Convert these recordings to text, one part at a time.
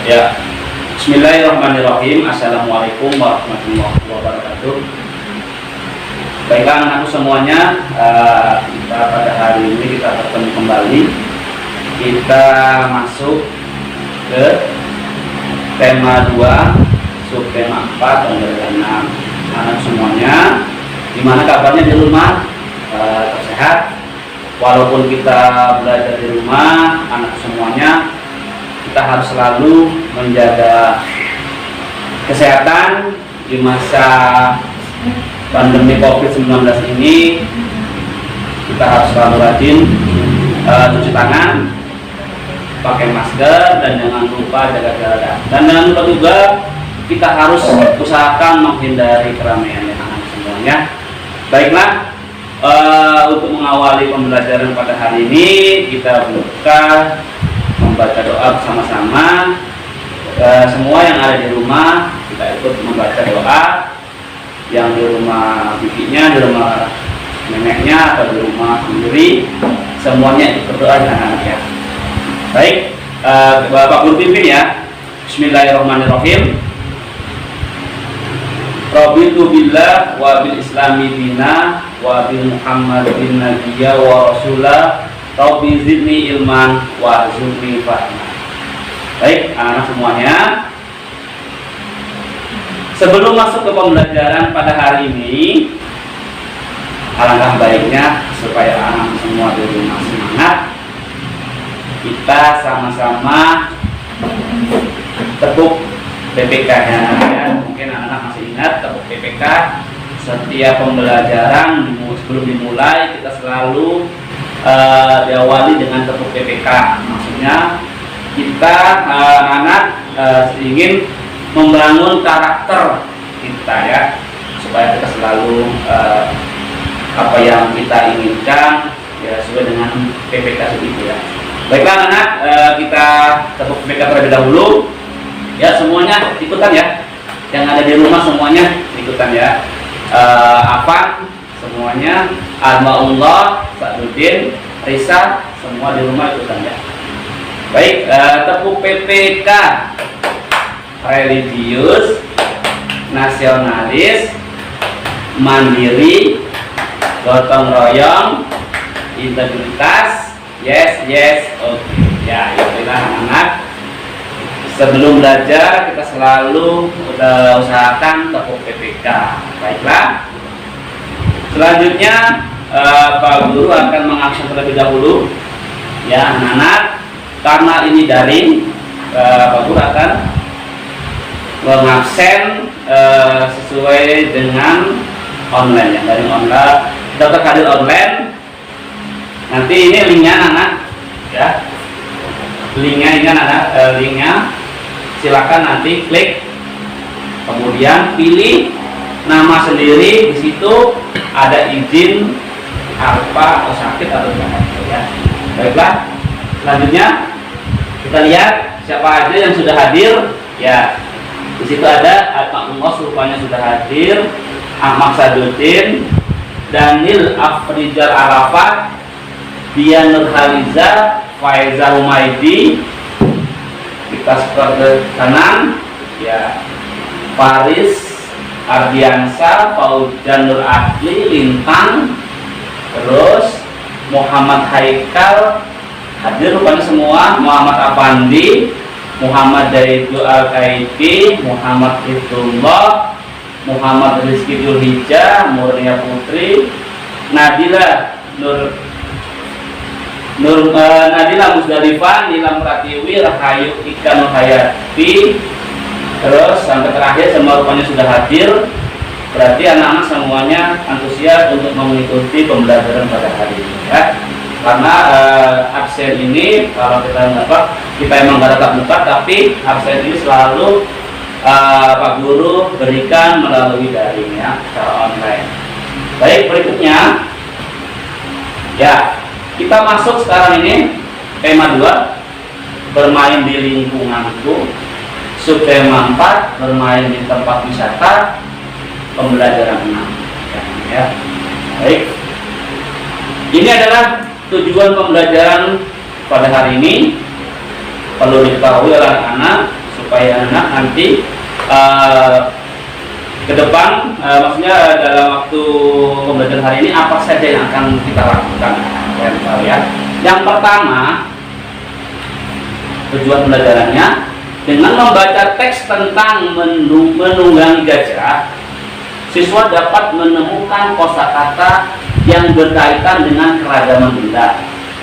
Ya, Bismillahirrahmanirrahim. Assalamualaikum warahmatullahi wabarakatuh. Baiklah anak-anakku semuanya, kita pada hari ini kita bertemu kembali. Kita masuk ke tema 2, subtema 4, pembelajaran 6. Anak semuanya, gimana kabarnya di rumah? Sehat? Walaupun kita belajar di rumah, anak semuanya, kita harus selalu menjaga kesehatan di masa pandemi COVID-19 ini. Kita harus selalu rajin cuci tangan, pakai masker, dan jangan lupa jaga jarak. Dan jangan lupa juga kita harus usahakan menghindari keramaian ya anak semuanya. Baiklah, untuk mengawali pembelajaran pada hari ini, kita buka membaca doa bersama-sama. Semua yang ada di rumah kita ikut membaca doa. Yang di rumah bibinya, di rumah neneknya, atau di rumah sendiri, semuanya ikut berdoa anak-anak ya. Baik, Bapak Guru pimpin ya. Bismillahirrahmanirrahim. Raditu billah wa bil islami dina wa bil muhammadin nabiyya wa rasulah. Rabbi zidni ilman wa zidni fahma. Baik, anak-anak semuanya, sebelum masuk ke pembelajaran pada hari ini, alangkah baiknya supaya anak semua di rumah semangat, kita sama-sama tepuk PPK-nya ya. Mungkin anak-anak masih ingat tepuk PPK. Setiap pembelajaran sebelum dimulai kita selalu diawali dengan tepuk PPK. Maksudnya kita anak ingin membangun karakter kita ya, supaya kita selalu apa yang kita inginkan ya sesuai dengan PPK itu ya. Baiklah anak, kita tepuk PPK terlebih dahulu ya, semuanya ikutan ya. Yang ada di rumah semuanya ikutan ya. Apa semuanya, Almaullah, Sa'duddin, Risa, semua di rumah ikutan ya. Baik, tepuk PPK. Religius, nasionalis, mandiri, gotong royong, integritas, yes, oke. Ya, itulah anak-anak. Sebelum belajar kita selalu usahakan tepuk PPK. Baiklah. Selanjutnya Pak Guru akan mengabsen terlebih dahulu ya anak-anak. Karena ini daring, Pak Guru akan mengabsen sesuai dengan online ya, dari online. Daftar hadir online. Nanti ini linknya anak ya. Linknya ini anak, linknya silakan nanti klik, kemudian pilih nama sendiri. Di situ ada izin apa atau sakit atau tidak ya. Baiklah, selanjutnya kita lihat siapa aja yang sudah hadir ya. Di situ ada Al-Ma'mumah rupanya sudah hadir, Ahmad Saduddin, Daniel Afrizal Arafat, Dian Nurhaliza, Faiza Humaydi. Kita scroll ke kanan ya, Faris Ardiansa, Faujan Nur Ahli, Lintang, terus Muhammad Haikal hadir rupanya semua, Muhammad Afandi, Muhammad Daidu Al-Kaiti, Muhammad Hifdullah, Muhammad Rizky Julhijjah, Murnia Putri, Nadila Nadila Musdalifah, Nilam Pratiwi, Rahayu Ika Nurhayati, terus sampai terakhir semua rupanya sudah hadir. Berarti anak-anak semuanya antusias untuk mengikuti pembelajaran pada hari ini ya. Karena absen ini kalau kita emang gak tatap muka, tapi absen ini selalu Pak Guru berikan melalui daring ya, secara online. Baik, berikutnya ya, kita masuk sekarang ini tema 2, bermain di lingkunganku. Subtema 4, bermain di tempat wisata. Pembelajaran 6 ya. Baik, ini adalah tujuan pembelajaran pada hari ini. Perlu diketahui oleh anak-anak supaya anak nanti ke depan, maksudnya dalam waktu pembelajaran hari ini apa saja yang akan kita lakukan ya. Yang pertama, tujuan pembelajarannya dengan membaca teks tentang menunggangi gajah, siswa dapat menemukan kosakata yang berkaitan dengan keragaman benda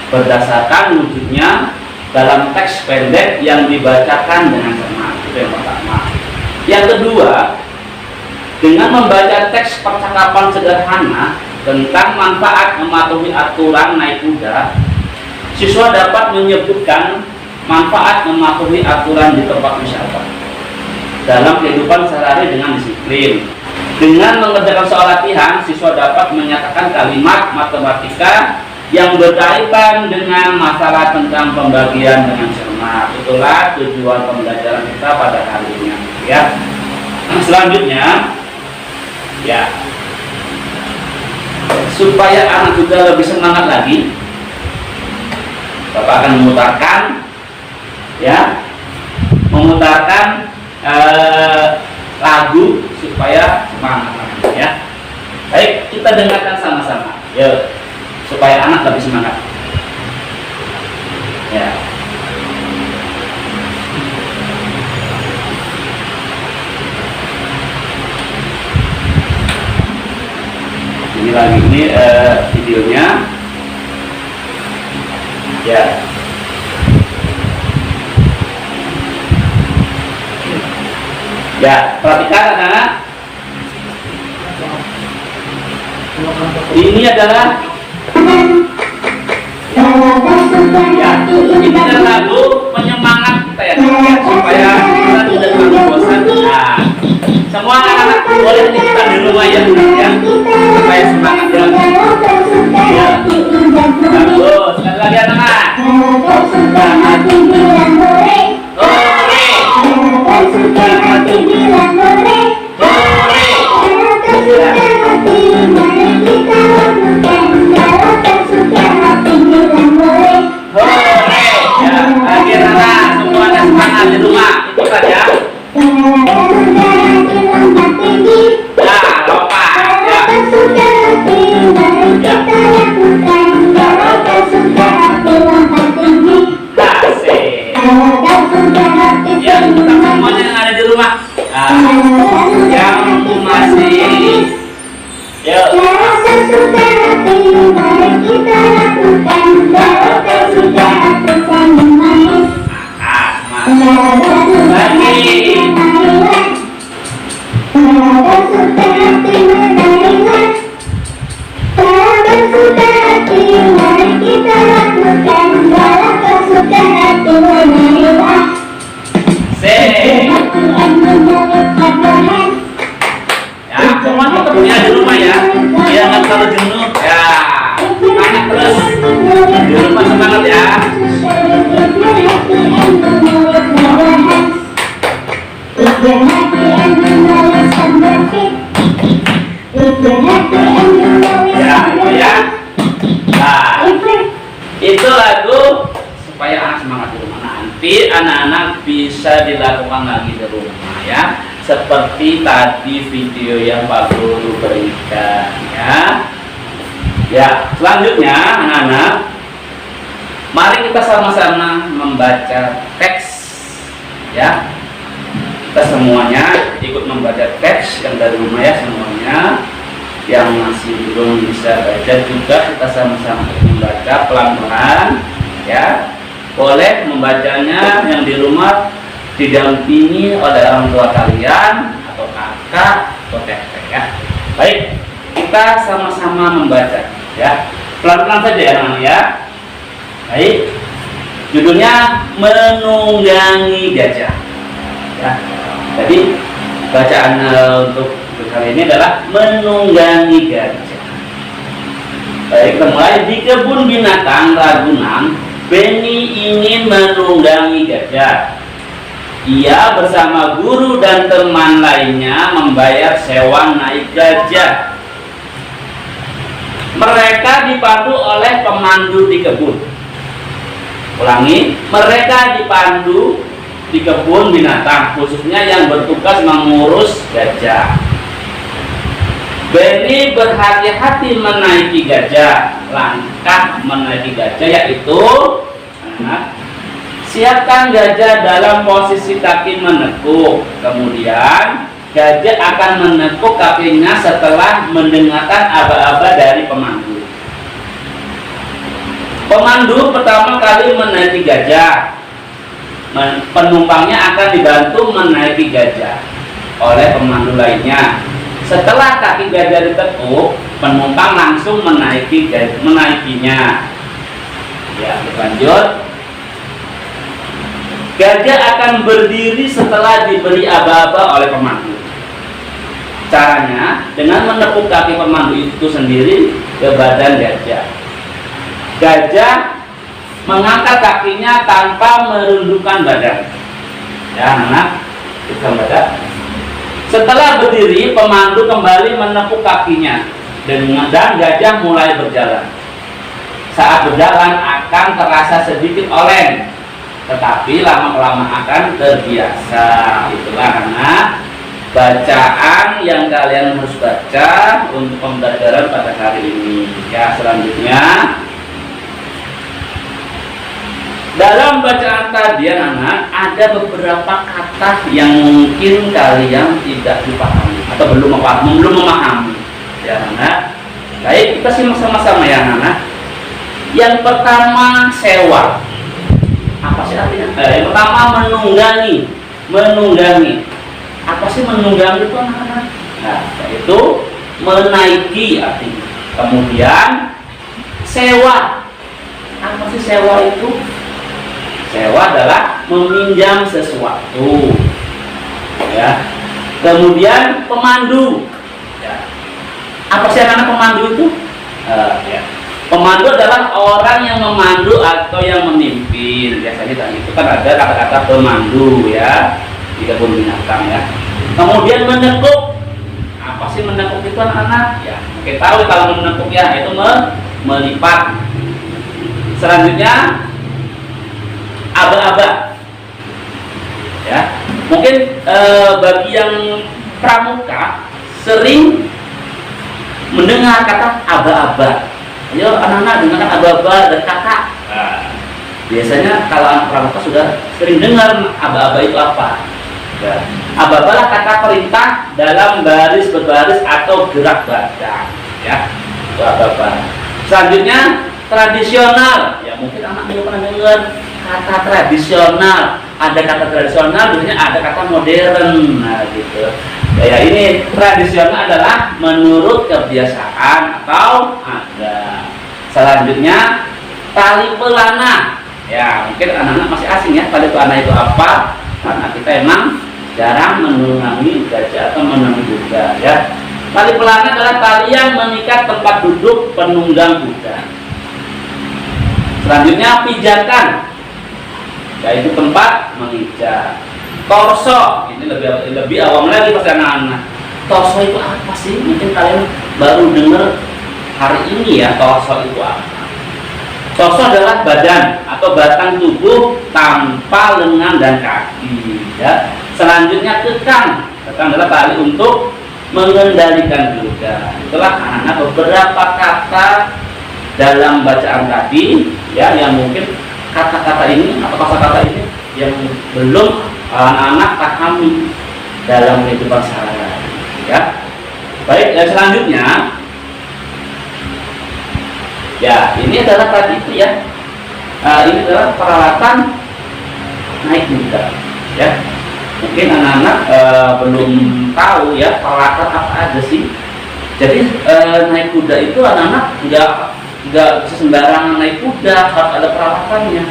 berdasarkan wujudnya dalam teks pendek yang dibacakan dengan cermat. Itu yang pertama. Yang kedua, dengan membaca teks percakapan sederhana tentang manfaat mematuhi aturan naik kuda, siswa dapat menyebutkan manfaat mematuhi aturan di tempat wisata dalam kehidupan sehari-hari dengan disiplin. Dengan mengerjakan soal latihan, siswa dapat menyatakan kalimat matematika yang berkaitan dengan masalah tentang pembagian dengan cermat. Itulah tujuan pembelajaran kita pada hari ini ya. Selanjutnya ya, supaya anak juga lebih semangat lagi, Bapak akan memutarkan lagu supaya semangat lagi ya. Baik, kita dengarkan sama-sama ya, supaya anak lebih semangat ya. Ini lagi ini videonya ya. Ya, perhatikan anak-anak. Ini adalah ya, ini adalah lagu penyemangat kita ya, supaya kita tidak terlalu bosan. Nah, semua anak-anak boleh kita di rumah ya, supaya semangat ya. Ya. Bagus, sekali lagi anak-anak. Di rumah itu saja. Nah, lompat ya. Ya, kita semuanya yang ada di rumah. Yang masih ya. Semuanya temennya di rumah ya, biar nggak terlalu jenuh ya. Semangat terus di rumah, semangat ya. Ya, itu ya. Nah, itu lagu supaya anak semangat di rumah. Nanti anak-anak bisa dilakukan lagi di rumah ya, seperti tadi video yang Pak Guru berikan ya. Ya, selanjutnya anak-anak, mari kita sama-sama membaca teks ya. Kita semuanya ikut membaca teks yang dari rumah ya, semuanya. Yang masih belum bisa baca juga kita sama-sama membaca pelan-pelan ya. Boleh membacanya yang di rumah didampingi oleh orang tua kalian atau kakak atau teteh ya. Baik, kita sama-sama membaca ya, pelan-pelan saja ya anak-anak ya. Baik, judulnya Menunggangi Gajah ya. Jadi bacaan untuk kali ini adalah Menunggangi Gajah. Baik, kita mulai. Di kebun binatang Ragunan, Benny ingin menunggangi gajah. Ia bersama guru dan teman lainnya membayar sewa naik gajah. Mereka dipandu oleh pemandu di kebun. Ulangi, mereka dipandu di kebun binatang, khususnya yang bertugas mengurus gajah. Beni berhati-hati menaiki gajah. Langkah menaiki gajah yaitu siapkan gajah dalam posisi kaki menekuk. Kemudian gajah akan menekuk kakinya setelah mendengarkan aba-aba dari pemandu. Pemandu pertama kali menaiki gajah. Penumpangnya akan dibantu menaiki gajah oleh pemandu lainnya. Setelah kaki gajah ditekuk, penumpang langsung menaikinya. Ya, lanjut. Gajah akan berdiri setelah diberi aba-aba oleh pemandu. Caranya dengan menepuk kaki pemandu itu sendiri ke badan gajah. Gajah mengangkat kakinya tanpa merundukkan badan. Ya, anak, kita baca. Setelah berdiri, pemandu kembali menepuk kakinya dan gajah mulai berjalan. Saat berjalan akan terasa sedikit oleng, tetapi lama-lama akan terbiasa. Itulah anak bacaan yang kalian harus baca untuk pembelajaran pada hari ini. Ya, selanjutnya dalam bacaan tadi anak ada beberapa kata yang mungkin kalian tidak dipahami atau belum memahami. Ya anak, baik kita simak sama-sama ya anak. Yang pertama sewa. Apa sih artinya? Yang pertama menunggangi. Apa sih menunggangi itu anak-anak? Nah, yaitu menaiki artinya. Kemudian sewa. Apa sih sewa itu? Sewa adalah meminjam sesuatu. Ya. Kemudian pemandu. Ya. Apa sih anak-anak pemandu itu? Ya. Pemandu adalah orang yang memandu atau yang memimpin. Biasanya itu kan ada kata-kata pemandu ya di kebun binatang ya. Kemudian menekuk. Apa sih menekuk itu anak-anak? Ya, kita tahu kalau menekuk ya itu melipat. Selanjutnya aba-aba. Ya, mungkin bagi yang pramuka sering mendengar kata aba-aba. Ayo anak-anak dengarkan aba-aba dan kakak. Nah, biasanya kalau anak pramuka sudah sering dengar aba-aba itu apa. Ya. Aba-aba lah kata perintah dalam baris berbaris atau gerak badan. Ya, itu aba-aba. Selanjutnya tradisional. Ya mungkin anak belum pernah dengar kata tradisional. Ada kata tradisional, biasanya ada kata modern. Nah gitu. Ya ini tradisional adalah menurut kebiasaan atau ada. Selanjutnya tali pelana. Ya mungkin anak-anak masih asing ya tali pelana itu apa? Karena kita emang jarang menunggangi gajah atau menunggangi kuda ya. Tali pelana adalah tali yang mengikat tempat duduk penunggang kuda. Selanjutnya pijakan, yaitu tempat menginjak. Torso, ini lebih awam lagi pasti anak-anak. Torso itu apa sih? Mungkin kalian baru dengar hari ini ya. Torso itu apa? Torso adalah badan atau batang tubuh tanpa lengan dan kaki. Ya. Selanjutnya kekang. Kekang adalah tali untuk mengendalikan kuda. Itulah anak-anak beberapa kata dalam bacaan tadi ya yang mungkin kata-kata ini atau kata-kata ini yang belum anak-anak pahami dalam kehidupan sehari-hari ya. Baik, selanjutnya ya ini adalah tadi itu ya. Ini adalah peralatan naik kuda ya. Mungkin anak-anak belum tahu ya peralatan apa aja sih. Jadi naik kuda itu anak-anak nggak bisa sembarangan naik kuda, harus ada peralatannya.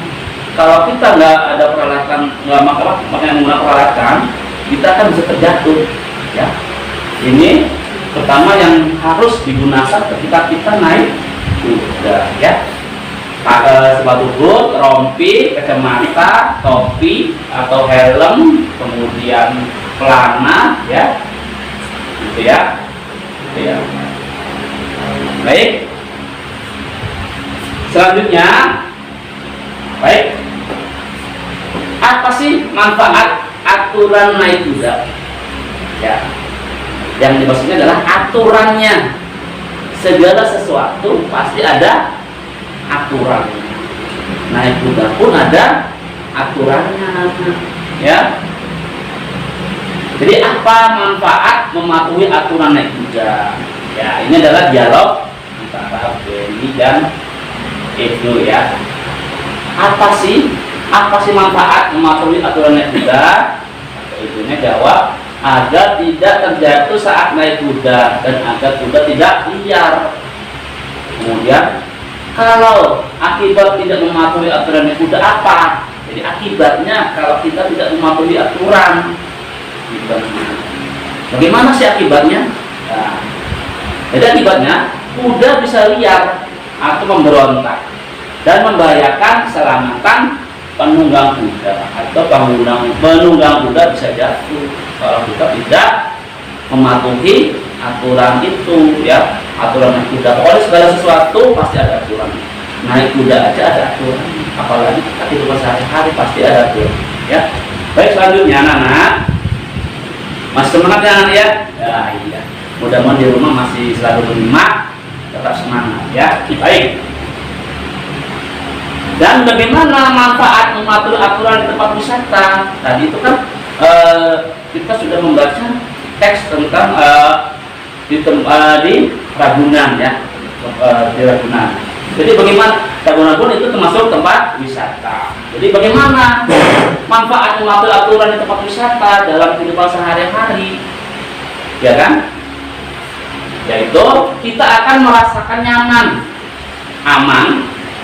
Kalau kita nggak ada peralatan, nggak makanya menggunakan peralatan, kita akan bisa terjatuh. Ya, ini pertama yang harus digunakan ketika kita naik kuda. Ya, sepatu boot, rompi, kacamata, topi atau helm, kemudian pelana, ya, gitu ya. Ya. Baik. Selanjutnya, baik. Apa sih manfaat aturan naik kuda? Ya, yang dimaksudnya adalah aturannya. Segala sesuatu pasti ada aturannya. Naik kuda pun ada aturannya, ya. Jadi apa manfaat mematuhi aturan naik kuda? Ya, ini adalah dialog antara Benny dan Ibnu, ya. Apa sih manfaat mematuhi aturan naik kuda? Ibunya jawab, agar tidak terjatuh saat naik kuda dan agar kuda tidak liar. Kemudian, kalau akibat tidak mematuhi aturan naik kuda apa? Jadi akibatnya kalau kita tidak mematuhi aturan, bagaimana sih akibatnya? Nah, jadi akibatnya kuda bisa liar atau memberontak dan membahayakan keselamatan penunggang kuda, atau penunggang kuda bisa jatuh kalau kita tidak mematuhi aturan itu, ya. Aturan naik kuda, pokoknya segala sesuatu pasti ada aturan. Naik kuda aja ada aturan, apalagi kita kehidupan sehari-hari pasti ada aturan, ya. Baik, selanjutnya anak-anak masih semangat ya anak ya? Ya, iya. Mudah-mudahan di rumah masih selalu menyimak, tetap semangat, ya. Baik. Dan bagaimana manfaat mematuhi aturan di tempat wisata? Tadi itu kan kita sudah membaca teks tentang di Ragunan, ya, di Ragunan. Jadi bagaimana Ragunan pun itu termasuk tempat wisata. Jadi bagaimana manfaat mematuhi aturan di tempat wisata dalam kehidupan sehari-hari, ya kan? Yaitu kita akan merasakan nyaman, aman,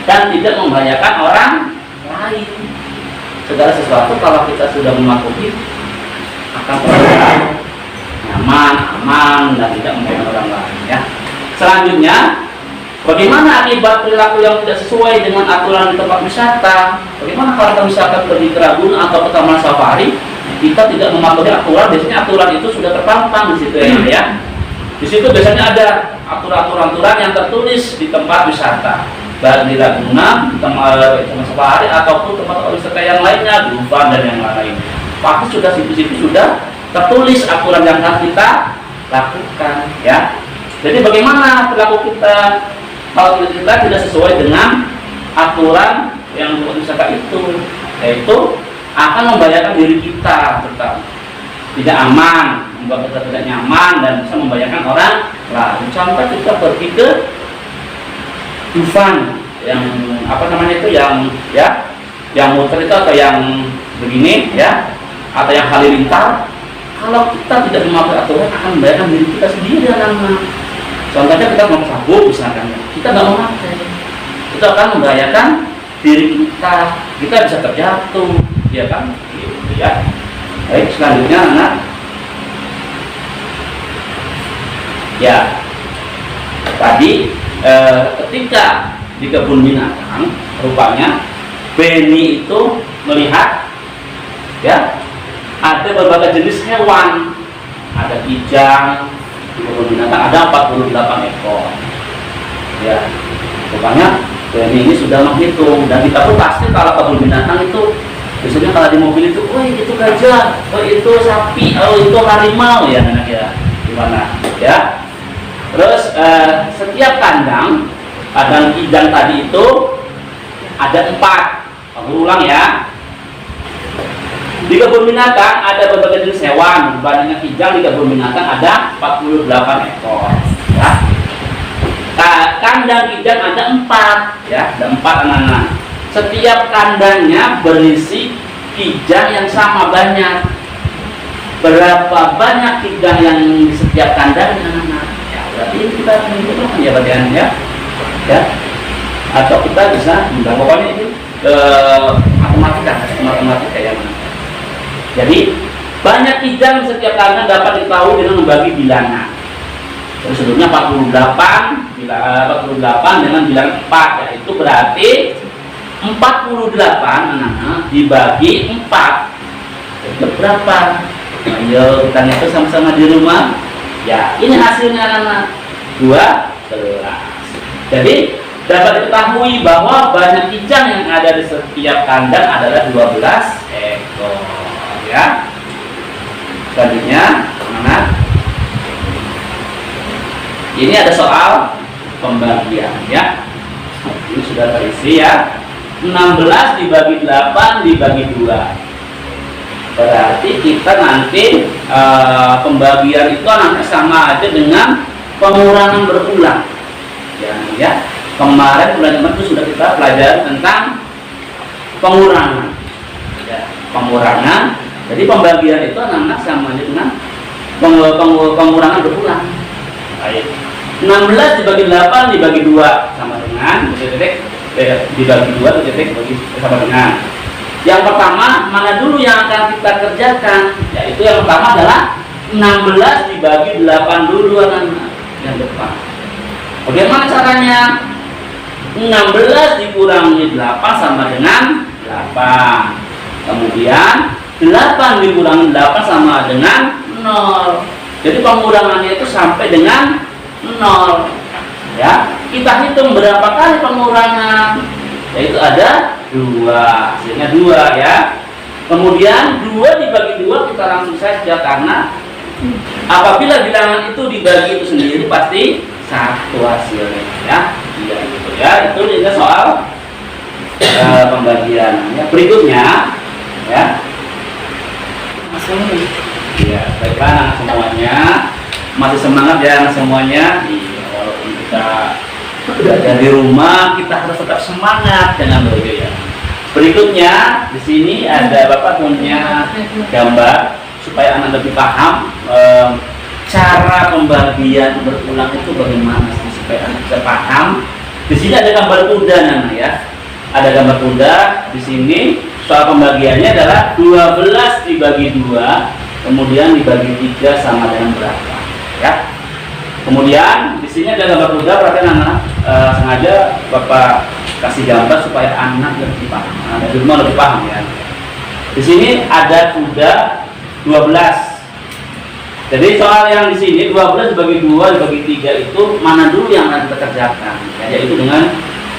dan tidak membahayakan orang lain. Segala sesuatu kalau kita sudah mematuhi akan terasa nyaman, aman, dan tidak membahayakan orang lain, ya. Selanjutnya, bagaimana akibat perilaku yang tidak sesuai dengan aturan di tempat wisata? Bagaimana kalau kita misalkan pergi ke Ragunan atau ke Taman Safari, kita tidak mematuhi aturan? Biasanya aturan itu sudah terpampang di situ, ya. Di situ biasanya ada aturan-aturan yang tertulis di tempat wisata, baik di Ragunan, Taman Safari, ataupun tempat wisata yang lainnya, Dufan dan yang lain. Pasti sudah situ-situ sudah tertulis aturan yang harus kita lakukan, ya. Jadi bagaimana perilaku kita kalau kita tidak sesuai dengan aturan yang tempat wisata itu, yaitu akan membahayakan diri kita, tetap tidak aman, membuat kita tidak nyaman, dan bisa membahayakan orang lain. Contoh kita pergi ke Dufan, yang apa namanya itu, yang ya, yang muter itu atau yang begini, ya, atau yang halilintar. Kalau kita tidak mematuhi aturan akan membahayakan diri kita sendiri, anak-anak. Contohnya kita mau sabuk misalkan, kita nggak memakai, itu akan membahayakan diri kita bisa terjatuh, ya kan? Gitu, ya. Baik, selanjutnya anak, ya, tadi ketika di kebun binatang, rupanya Benny itu melihat, ya, ada berbagai jenis hewan, ada kijang. Di kebun binatang ada 48 ekor, ya. Rupanya Benny ini sudah menghitung, dan kita pun pasti kalau kebun binatang itu biasanya kalau di mobil itu, oh itu gajah, oh itu sapi, oh itu harimau, ya anak, ya, gimana, ya. Terus setiap kandang kijang tadi itu ada 4. Aku ulang, ya. Di kebun binatang ada berbagai jenis hewan, bandingnya kijang di kebun binatang ada 48 ekor, ya. Kandang kijang ada 4, ya, ada 4 anak-anak. Setiap kandangnya berisi kijang yang sama banyak. Berapa banyak kijang yang di setiap kandangnya, anak-anak? Ya, berarti kita menentukan, ya, bagian, ya, ya. Atau kita bisa, pokoknya itu matematika, ya. Jadi banyak kijang di setiap kandang dapat diketahui dengan membagi bilangan. Terus sebelumnya 48 dengan bilangan 4, yaitu berarti 48 anak-anak dibagi 4 itu berapa? Ayo kita ngitung sama-sama di rumah. Ya, ini hasilnya anak-anak 12. Jadi dapat diketahui bahwa banyak kijang yang ada di setiap kandang adalah 12 ekor. ekor ya. Selanjutnya anak, ini ada soal pembagian ya. Ini sudah terisi ya. 16 dibagi 8 dibagi 2. Berarti kita nanti pembagian itu anaknya sama aja dengan pengurangan berulang. Ya. Kemarin bulan itu sudah kita pelajari tentang pengurangan. Ya, pengurangan. Jadi pembagian itu anak-anak sama aja dengan pengurangan berulang. Baik. 16 dibagi 8 dibagi 2 sama dengan titik dibagi 2 titik bagi sama dengan. Yang pertama mana dulu yang akan kita kerjakan? Yaitu yang pertama adalah 16 dibagi 8 dulu anak-anak yang depan. Bagaimana caranya? 16 dikurangi 8 sama dengan 8. Kemudian 8 dikurangi 8 sama dengan 0. Jadi pengurangannya itu sampai dengan 0 ya. Kita hitung berapa kali pengurangan, yaitu ada 2, hasilnya 2 ya. Kemudian 2 dibagi 2 kita langsung saja, karena apabila bilangan itu dibagi itu sendiri pasti 1 hasilnya ya. Iya gitu ya. Itu juga soal pembagian ya. Berikutnya ya. Iya, baiklah anak semuanya. Masih semangat ya anak semuanya. Iya, walaupun kita belajar di rumah, kita harus tetap semangat dengan belajar ya. Berikutnya di sini ada Bapak punya gambar supaya anak lebih paham cara pembagian berulang itu bagaimana supaya anak bisa paham. Di sini ada gambar kuda anak ya. Ada gambar kuda di sini. Soal pembagiannya adalah 12 dibagi 2, kemudian dibagi 3 sama dengan berapa ya. Kemudian di sini ada gambar kuda, perhatikan anak, sengaja Bapak kasih gambar supaya anak lebih paham, anak di rumah lebih paham ya. Di sini ada kuda 12. Jadi soal yang di sini 12 dibagi 2 dibagi 3 itu mana dulu yang akan kita kerjakan ya, yaitu dengan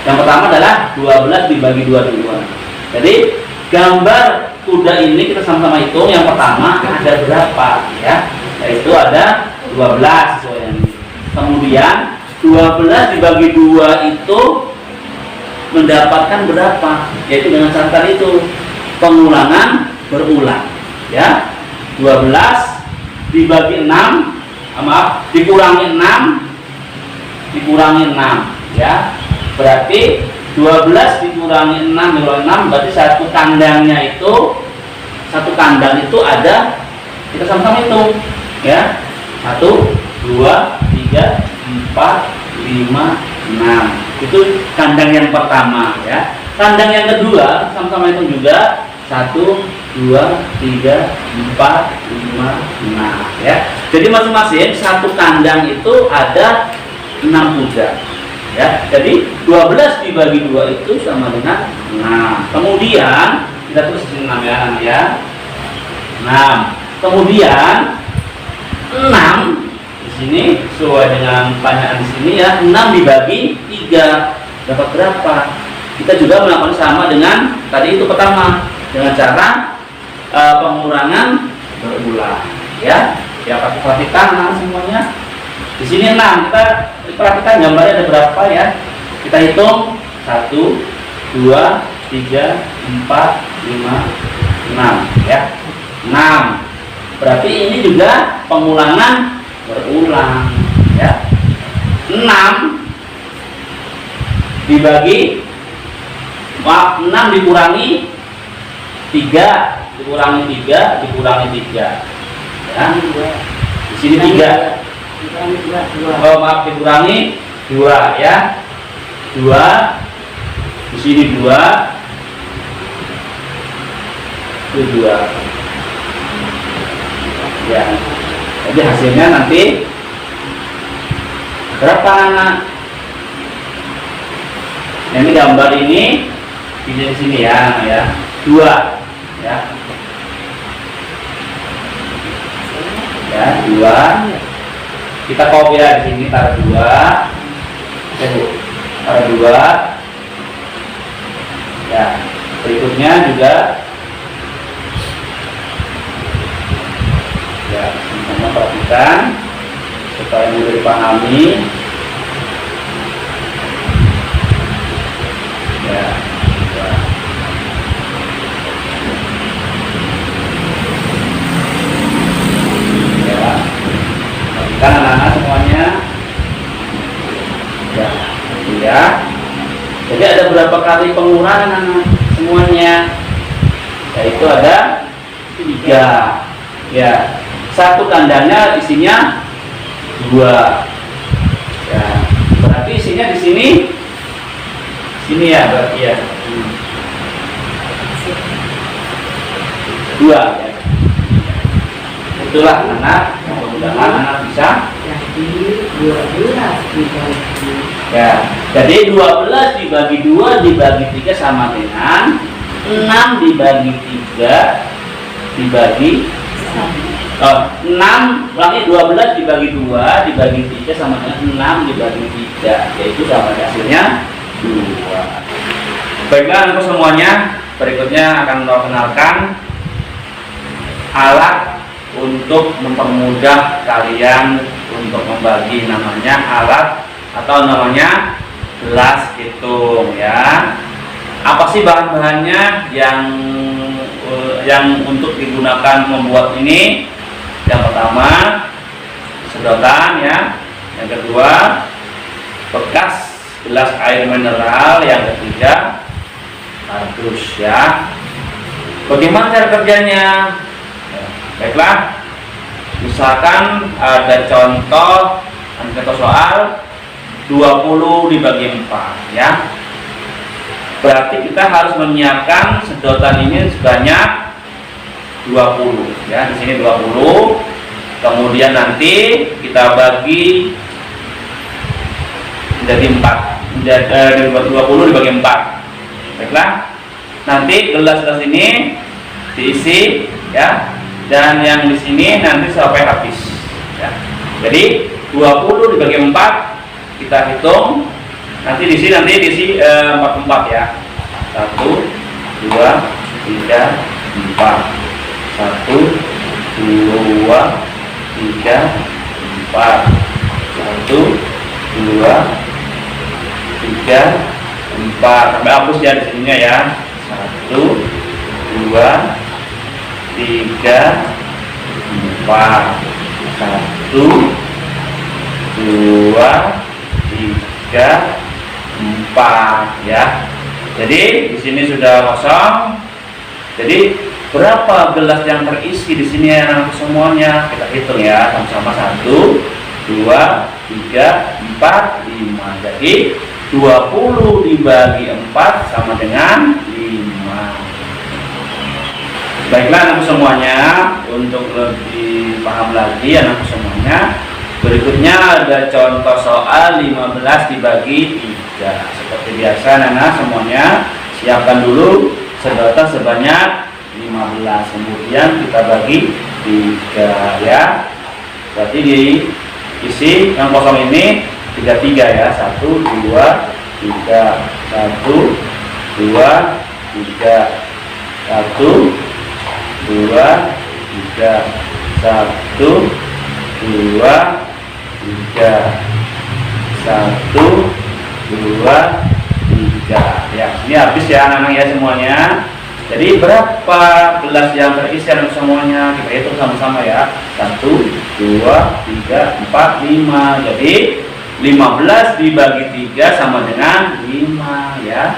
yang pertama adalah 12 dibagi 2 dulu. Jadi gambar kuda ini kita sama-sama hitung. Yang pertama ada berapa ya, yaitu ada 12 sesuai yang ini. Kemudian 12 dibagi 2 itu mendapatkan berapa, yaitu dengan catatan itu pengulangan berulang ya. 12 dibagi 6, dikurangi 6 ya. Berarti 12 dikurangi 6 dikurangi 6 berarti satu kandang itu ada, kita sama-sama hitung ya. 1, 2, 3, 4, 5, 6. Itu kandang yang pertama ya. Kandang yang kedua sama-sama hitung juga. 1, 2, 3, 4, 5, 6 ya. Jadi masing-masing satu kandang itu ada 6 kuda ya. Jadi 12 dibagi 2 itu sama dengan 6. Kemudian kita tulis di 6 ya anak ya. 6. Kemudian 6 di sini sesuai dengan pertanyaan di sini ya. 6 dibagi 3 dapat berapa? Kita juga melakukan sama dengan tadi itu pertama, dengan cara pengurangan berulang ya. Ya perhatikan semuanya. Di sini 6, kita perhatikan gambarnya ada berapa ya. Kita hitung 1, 2, 3, 4, 5, 6 ya. 6. Berarti ini juga pengulangan berulang ya. 6 dibagi 6 dikurangi 3 dikurangi 3 dikurangi 3 ya. Di sini 3. Oh maaf, dikurangi 2 ya. 2 di sini 2 itu 2 ya. Jadi hasilnya nanti berapa anak? Nah, ini gambar ini di sini ya, ya 2 ya. Ya 2. Kita copy ya di sini, taruh 2. Taruh 2. Ya, berikutnya juga ya, supaya mudah dipahami. Ya, ya, kan anak-anak semuanya. Ya, ya. Jadi ada berapa kali pengurangan anak semuanya? Yaitu ada 3. Ya, satu kandangnya isinya 2. Ya, berarti isinya di sini ya, berarti ya. 2 ya. Itulah anak, mudah-mudahan anak bisa. Jadi 12 dibagi. Ya, jadi 12 dibagi 2 dibagi 3 sama dengan 6 dibagi 3 dibagi 6, ulangi, 12 dibagi 2 dibagi 3 sama dengan 6 dibagi 3, yaitu sama hasilnya 2. Baiklah untuk semuanya, berikutnya akan kenalkan alat untuk mempermudah kalian untuk membagi, namanya alat atau namanya gelas hitung ya. Apa sih bahan-bahannya yang untuk digunakan membuat ini? Yang pertama sedotan ya, yang kedua bekas gelas air mineral, yang ketiga kardus ya. Bagaimana cara kerjanya? Baiklah, misalkan ada contoh soal 20 dibagi 4 ya. Berarti kita harus menyiapkan sedotan ini sebanyak 20 ya. Di sini 20. Kemudian nanti kita bagi menjadi 4. Menjadi 20 dibagi 4. Baiklah. Nanti gelas-gelas ini diisi ya. Dan yang di sini nanti sampai habis ya. Jadi 20 dibagi 4 kita hitung. Nanti diisi 44 ya. 1 2 3 4. 1 2 3 4. 1 2 3 4. Sampai hapus ya di sininya ya. 1 2 3 4. 1 2 3 4 ya. Jadi di sini sudah kosong. Jadi berapa gelas yang terisi di sini ya semuanya? Kita hitung ya sama-sama. 1 2 3 4 5. Jadi 20 dibagi 4 sama dengan 5. Baiklah anakku semuanya, untuk lebih paham lagi anakku semuanya, berikutnya ada contoh soal 15 dibagi 3. Seperti biasa anak semuanya, siapkan dulu sedotan sebanyak 15, kemudian kita bagi 3 ya. Berarti diisi yang kosong ini 33 ya. 1 2 3 1 2 3 1 2 3 1 2 3 1 2 3 ya. Ini habis ya anak-anak ya semuanya. Jadi berapa gelas yang terisi semuanya? Kita hitung sama-sama ya. 1 2 3 4 5. Jadi 15 dibagi 3 sama dengan 5 ya.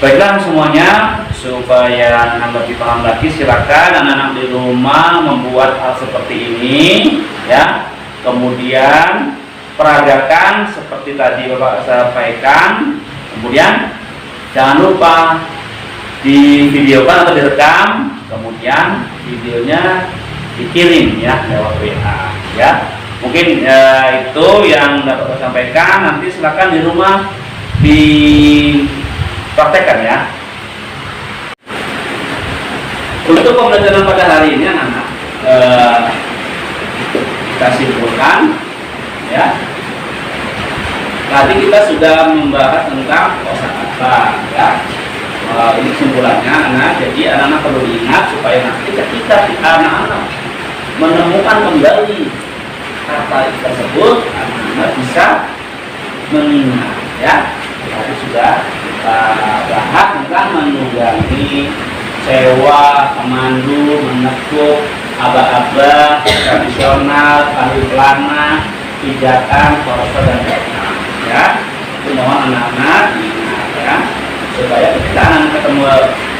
Baiklah semuanya, supaya anak lebih paham lagi, silakan anak-anak di rumah membuat hal seperti ini ya. Kemudian peragakan seperti tadi Bapak sampaikan. Kemudian jangan lupa divideokan atau direkam, kemudian videonya dikirim ya lewat WA ya. Mungkin itu yang dapat saya sampaikan. Nanti silakan di rumah dipraktekkan ya. Untuk pembelajaran pada hari ini anak-anak kita simpulkan ya. Tadi kita sudah membahas tentang kosakata ya. Ini kesimpulannya anak. Jadi anak-anak perlu diingat supaya nanti ketika anak-anak menemukan kembali kata tersebut anak-anak bisa mengingat ya. Tadi sudah kita bahas tentang menunggangi, sewa, memandu, menekuk, aba-aba, tradisional, tali pelana, pijakan, korosor dan lainnya ya. Itu mohon anak-anak ingat ya, supaya ketika anak ketemu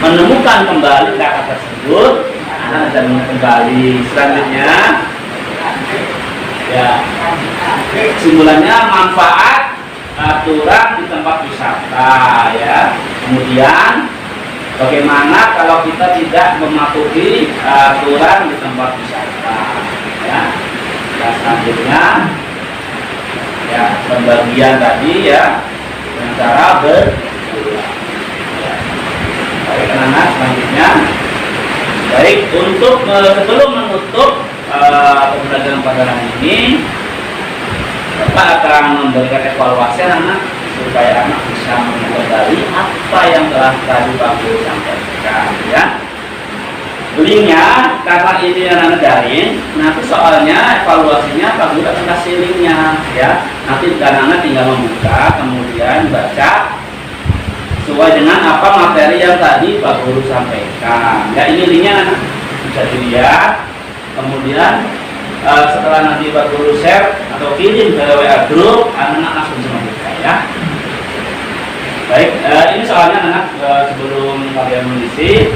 menemukan kembali kata tersebut, anak bisa kembali. Selanjutnya ya, simpulannya manfaat aturan di tempat wisata ya. Kemudian bagaimana kalau kita tidak mematuhi aturan di tempat wisata ya. Nah, selanjutnya ya, pembagian tadi ya dengan cara berulang ya. Baik anak-anak, selanjutnya baik untuk sebelum menutup pembelajaran pada hari ini, Bapak akan memberikan evaluasi anak supaya anak bisa mengenali apa yang telah tadi Pak Guru sampaikan ya. Linknya karena ini anak daring, nanti soalnya evaluasinya Pak Guru akan kasih linknya ya. Nanti anak-anak tinggal membuka kemudian baca sesuai dengan apa materi yang tadi Pak Guru sampaikan ya. Ini linknya anak bisa dilihat. Kemudian setelah nanti Pak Guru share atau kirim ke WA group, anak-anak langsung bisa membuka ya. Baik, ini soalnya anak sebelum kalian mengisi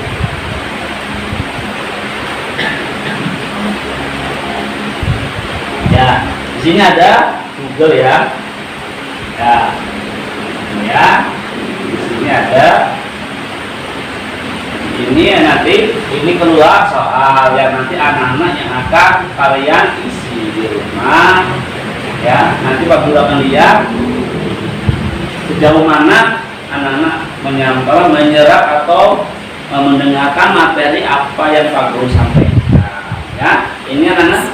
ya, di sini ada Google ya. Ya, ini ya. Di sini ada. Ini nanti ini keluar soal yang nanti anak-anak yang akan kalian isi di rumah ya. Nanti Pak Guru akan lihat sejauh mana anak-anak menyerap atau mendengarkan materi apa yang Pak Guru sampaikan ya. Ini anak-anak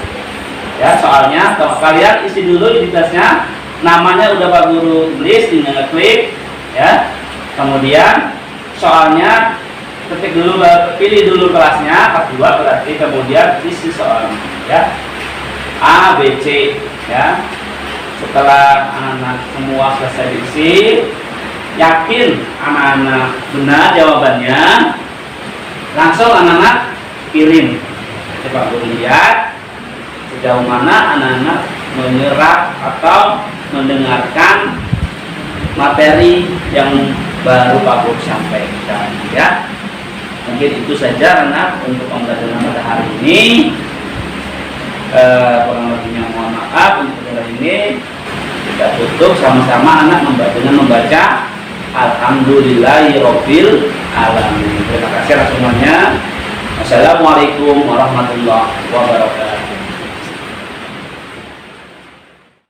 ya, soalnya kalau kalian isi dulu identitasnya, namanya udah Pak Guru tulis, tinggal klik ya. Kemudian soalnya ketik dulu, pilih dulu kelasnya, kelas 2 berarti, kemudian isi soalnya ya, A, B, C ya. Setelah anak-anak semua selesai diisi, yakin anak-anak benar jawabannya, langsung anak-anak kirim. Coba Guru lihat sejauh mana anak-anak menyerap atau mendengarkan materi yang baru Pak Guru sampaikan ya. Mungkin itu saja anak untuk pembelajaran pada hari ini. Kurang lebihnya mohon maaf. Untuk hari ini kita tutup sama-sama anak membaca Alhamdulillahirabbil alamin. Terima kasih atas semuanya. Wassalamualaikum warahmatullahi wabarakatuh.